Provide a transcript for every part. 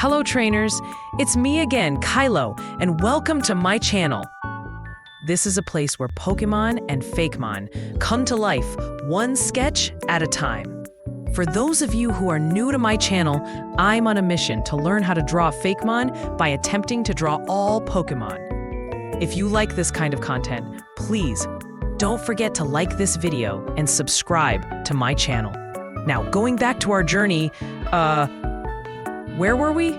Hello trainers, it's me again, Kylo, and welcome to my channel. This is a place where Pokemon and Fakemon come to life, one sketch at a time. For those of you who are new to my channel, I'm on a mission to learn how to draw Fakemon by attempting to draw all Pokemon. If you like this kind of content, please don't forget to like this video and subscribe to my channel. Now, going back to our journey, where were we?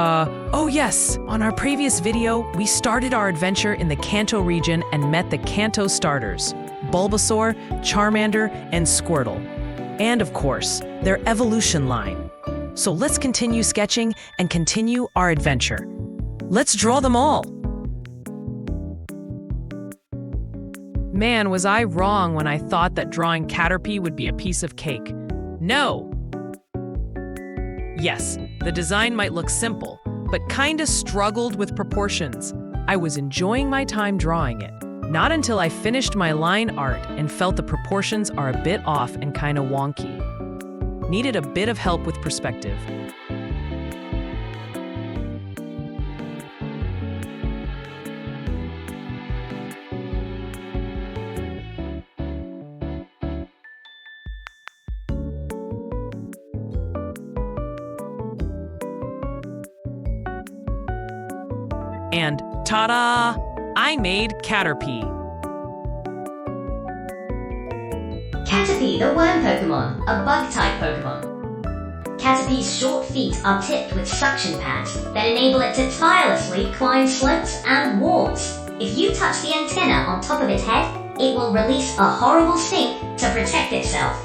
Oh yes, on our previous video, we started our adventure in the Kanto region and met the Kanto starters, Bulbasaur, Charmander, and Squirtle. And of course, their evolution line. So let's continue sketching and continue our adventure. Let's draw them all. Man, was I wrong when I thought that drawing Caterpie would be a piece of cake. No! Yes, the design might look simple, but kinda struggled with proportions. I was enjoying my time drawing it, not until I finished my line art and felt the proportions are a bit off and kinda wonky. Needed a bit of help with perspective. And ta-da! I made Caterpie. Caterpie, the worm Pokémon, a bug-type Pokémon. Caterpie's short feet are tipped with suction pads that enable it to tirelessly climb slopes and walls. If you touch the antenna on top of its head, it will release a horrible stink to protect itself.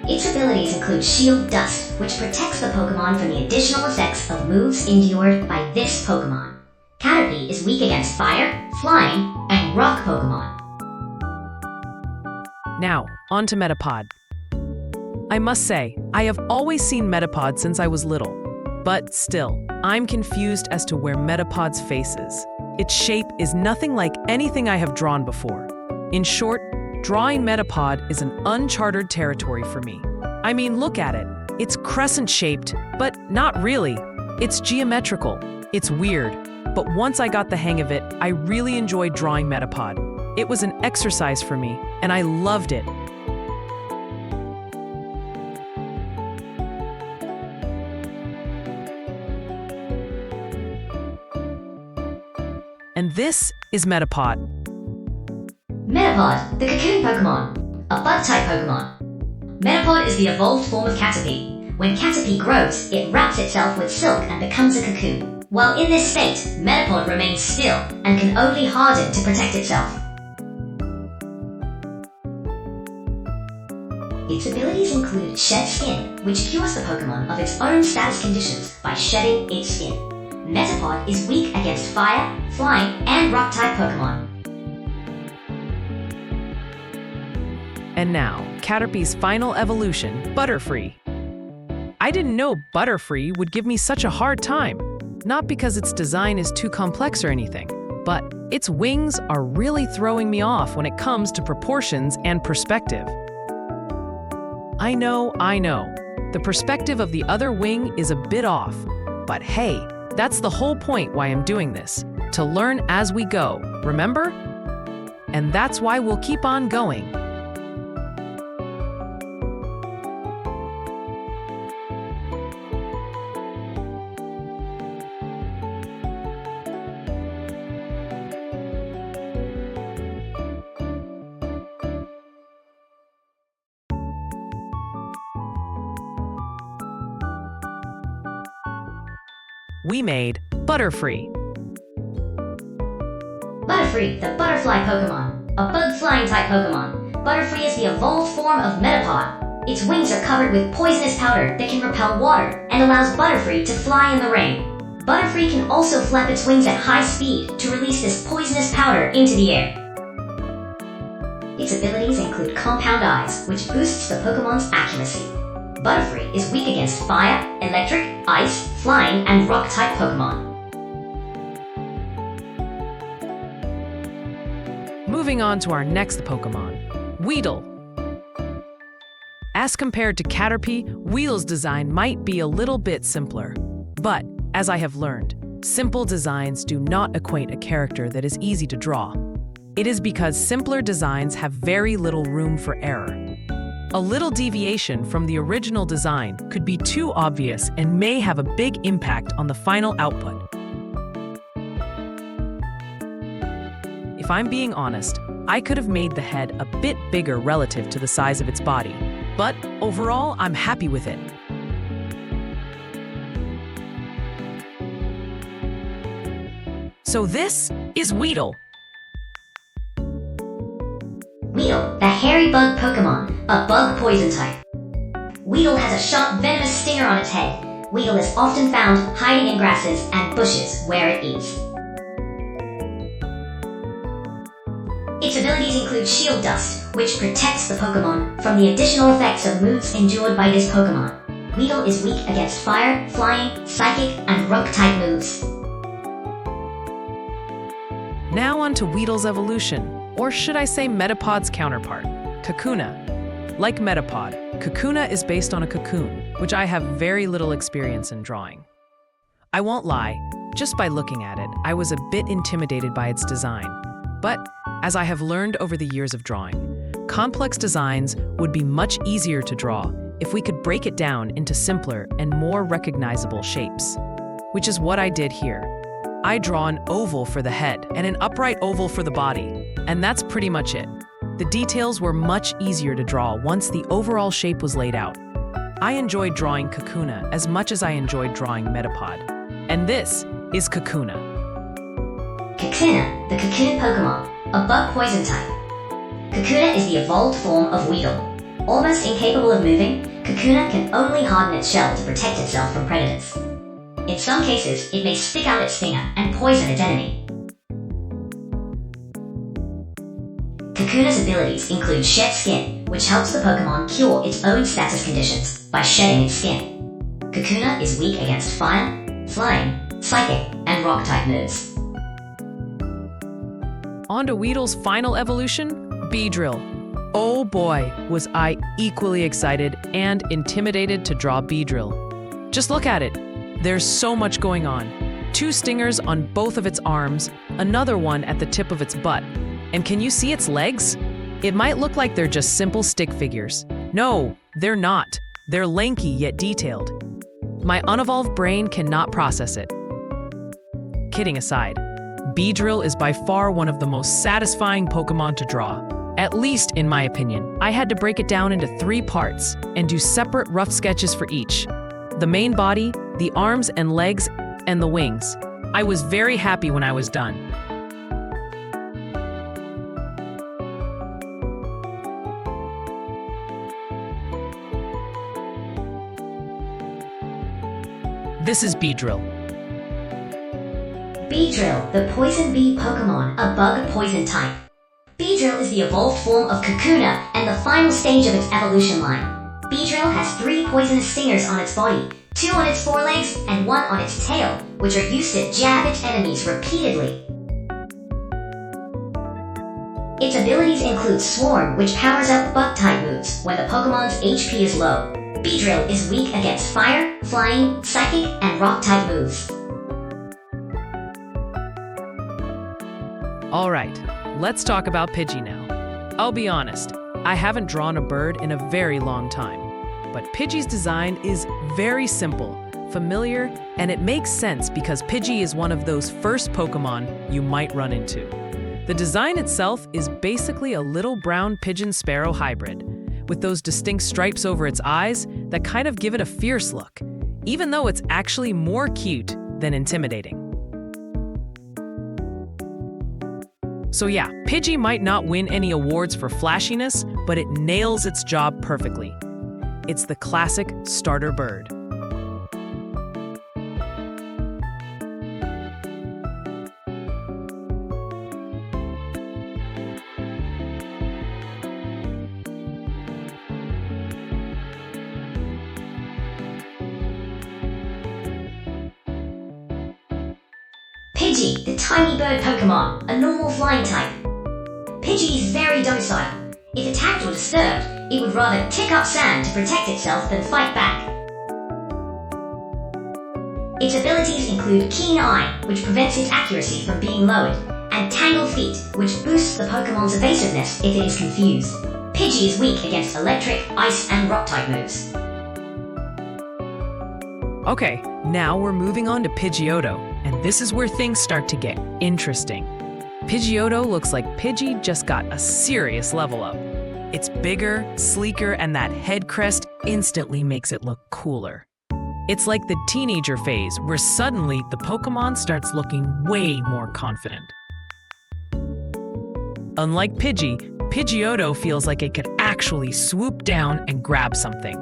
Its abilities include Shield Dust, which protects the Pokémon from the additional effects of moves endured by this Pokémon. Caterpie is weak against fire, flying, and rock Pokémon. Now, on to Metapod. I must say, I have always seen Metapod since I was little. But still, I'm confused as to where Metapod's face is. Its shape is nothing like anything I have drawn before. In short, drawing Metapod is an uncharted territory for me. I mean, look at it. It's crescent-shaped, but not really. It's geometrical. It's weird. But once I got the hang of it, I really enjoyed drawing Metapod. It was an exercise for me, and I loved it. And this is Metapod. Metapod, the cocoon Pokémon, a bug-type Pokémon. Metapod is the evolved form of Caterpie. When Caterpie grows, it wraps itself with silk and becomes a cocoon. While in this state, Metapod remains still and can only harden to protect itself. Its abilities include Shed Skin, which cures the Pokémon of its own status conditions by shedding its skin. Metapod is weak against fire, flying, and rock-type Pokémon. And now, Caterpie's final evolution, Butterfree. I didn't know Butterfree would give me such a hard time. Not because its design is too complex or anything, but its wings are really throwing me off when it comes to proportions and perspective. I know. The perspective of the other wing is a bit off. But hey, that's the whole point why I'm doing this. To learn as we go, remember? And that's why we'll keep on going. We made Butterfree. Butterfree, the butterfly Pokémon, a bug-flying type Pokémon. Butterfree is the evolved form of Metapod. Its wings are covered with poisonous powder that can repel water and allows Butterfree to fly in the rain. Butterfree can also flap its wings at high speed to release this poisonous powder into the air. Its abilities include Compound Eyes, which boosts the Pokémon's accuracy. Butterfree is weak against fire, electric, ice, flying, and rock-type Pokémon. Moving on to our next Pokémon, Weedle. As compared to Caterpie, Weedle's design might be a little bit simpler. But, as I have learned, simple designs do not equate a character that is easy to draw. It is because simpler designs have very little room for error. A little deviation from the original design could be too obvious and may have a big impact on the final output. If I'm being honest, I could have made the head a bit bigger relative to the size of its body, but overall, I'm happy with it. So this is Weedle. Weedle, the hairy bug Pokémon, a bug poison type. Weedle has a sharp venomous stinger on its head. Weedle is often found hiding in grasses and bushes where it eats. Its abilities include Shield Dust, which protects the Pokémon from the additional effects of moves endured by this Pokémon. Weedle is weak against Fire, Flying, Psychic, and Rock-type moves. Now on to Weedle's evolution, or should I say Metapod's counterpart, Kakuna. Like Metapod, Kakuna is based on a cocoon, which I have very little experience in drawing. I won't lie, just by looking at it, I was a bit intimidated by its design. But, as I have learned over the years of drawing, complex designs would be much easier to draw if we could break it down into simpler and more recognizable shapes, which is what I did here. I draw an oval for the head and an upright oval for the body, and that's pretty much it. The details were much easier to draw once the overall shape was laid out. I enjoyed drawing Kakuna as much as I enjoyed drawing Metapod, and this is Kakuna. Kakuna, the cocoon Pokémon, a bug poison type. Kakuna is the evolved form of Weedle. Almost incapable of moving, Kakuna can only harden its shell to protect itself from predators. In some cases, it may stick out its stinger and poison its enemy. Kakuna's abilities include Shed Skin, which helps the Pokémon cure its own status conditions by shedding its skin. Kakuna is weak against Fire, Flying, Psychic, and Rock-type moves. On to Weedle's final evolution, Beedrill. Oh boy, was I equally excited and intimidated to draw Beedrill. Just look at it. There's so much going on. 2 stingers on both of its arms, another one at the tip of its butt. And can you see its legs? It might look like they're just simple stick figures. No, they're not. They're lanky yet detailed. My unevolved brain cannot process it. Kidding aside, Beedrill is by far one of the most satisfying Pokémon to draw. At least in my opinion. I had to break it down into 3 parts and do separate rough sketches for each. The main body, the arms and legs, and the wings. I was very happy when I was done. This is Beedrill. Beedrill, the poison bee Pokémon, a bug poison type. Beedrill is the evolved form of Kakuna and the final stage of its evolution line. Beedrill has 3 poisonous stingers on its body, 2 on its forelegs, and 1 on its tail, which are used to jab its enemies repeatedly. Its abilities include Swarm, which powers up bug-type moves when the Pokémon's HP is low. Beedrill is weak against Fire, Flying, Psychic, and Rock-type moves. Alright, let's talk about Pidgey now. I'll be honest, I haven't drawn a bird in a very long time. But Pidgey's design is very simple, familiar, and it makes sense because Pidgey is one of those first Pokémon you might run into. The design itself is basically a little brown pigeon-sparrow hybrid, with those distinct stripes over its eyes that kind of give it a fierce look, even though it's actually more cute than intimidating. So yeah, Pidgey might not win any awards for flashiness, but it nails its job perfectly. It's the classic starter bird. Pidgey, the tiny bird Pokémon, a normal flying type. Pidgey is very docile. If attacked or disturbed, It would rather kick up sand to protect itself than fight back. Its abilities include Keen Eye, which prevents its accuracy from being lowered, and Tangled Feet, which boosts the Pokemon's evasiveness if it is confused. Pidgey is weak against electric, ice, and rock-type moves. Okay, now we're moving on to Pidgeotto, and this is where things start to get interesting. Pidgeotto looks like Pidgey just got a serious level up. It's bigger, sleeker, and that head crest instantly makes it look cooler. It's like the teenager phase where suddenly the Pokemon starts looking way more confident. Unlike Pidgey, Pidgeotto feels like it could actually swoop down and grab something.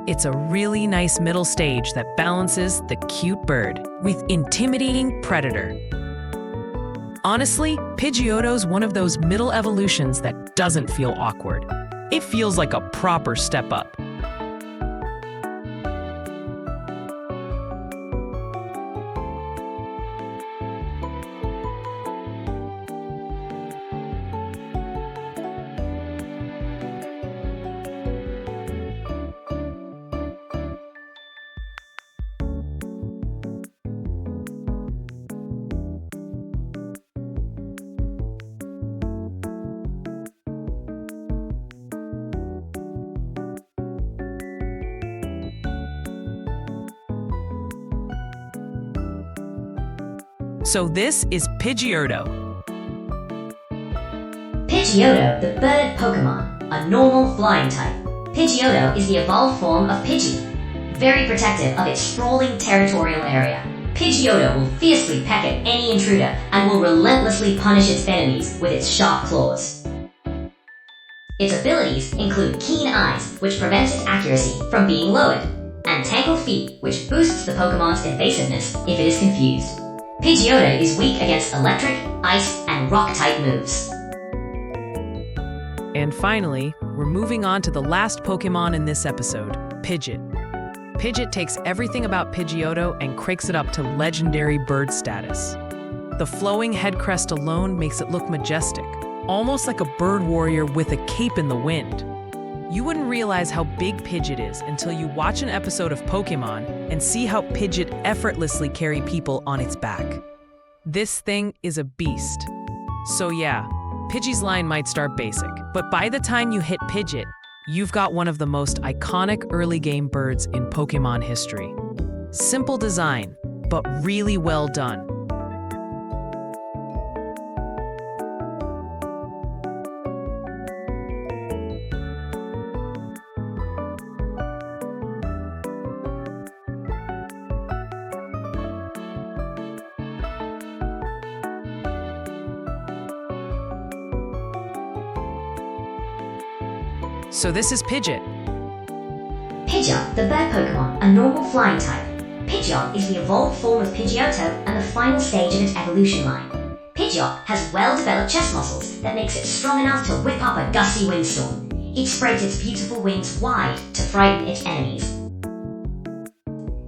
It's a really nice middle stage that balances the cute bird with intimidating predator. Honestly, Pidgeotto's one of those middle evolutions that doesn't feel awkward. It feels like a proper step up. So this is Pidgeotto. Pidgeotto, the bird Pokemon, a normal flying type. Pidgeotto is the evolved form of Pidgey, very protective of its sprawling territorial area. Pidgeotto will fiercely peck at any intruder and will relentlessly punish its enemies with its sharp claws. Its abilities include Keen Eyes, which prevents its accuracy from being lowered, and Tangled Feet, which boosts the Pokemon's evasiveness if it is confused. Pidgeotto is weak against electric, ice, and rock-type moves. And finally, we're moving on to the last Pokemon in this episode, Pidgeot. Pidgeot takes everything about Pidgeotto and cranks it up to legendary bird status. The flowing head crest alone makes it look majestic, almost like a bird warrior with a cape in the wind. You wouldn't realize how big Pidgeot is until you watch an episode of Pokémon and see how Pidgeot effortlessly carry people on its back. This thing is a beast. So yeah, Pidgey's line might start basic, but by the time you hit Pidgeot, you've got one of the most iconic early game birds in Pokémon history. Simple design, but really well done. So this is Pidgeot. Pidgeot, the bird Pokemon, a normal flying type. Pidgeot is the evolved form of Pidgeotto and the final stage of its evolution line. Pidgeot has well-developed chest muscles that makes it strong enough to whip up a gusty windstorm. It spreads its beautiful wings wide to frighten its enemies.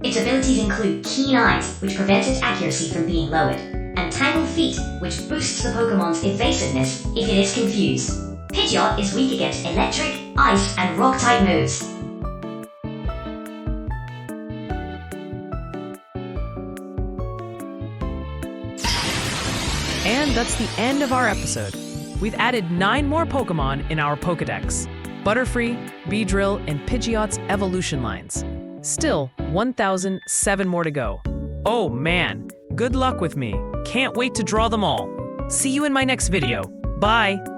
Its abilities include Keen Eyes, which prevents its accuracy from being lowered, and Tangled Feet, which boosts the Pokemon's evasiveness if it is confused. Pidgeot is weak against electric, ice, and rock-type moves. And that's the end of our episode. We've added 9 more Pokemon in our PokéDex. Butterfree, Beedrill, and Pidgeot's evolution lines. Still, 1,007 more to go. Oh man, good luck with me. Can't wait to draw them all. See you in my next video. Bye!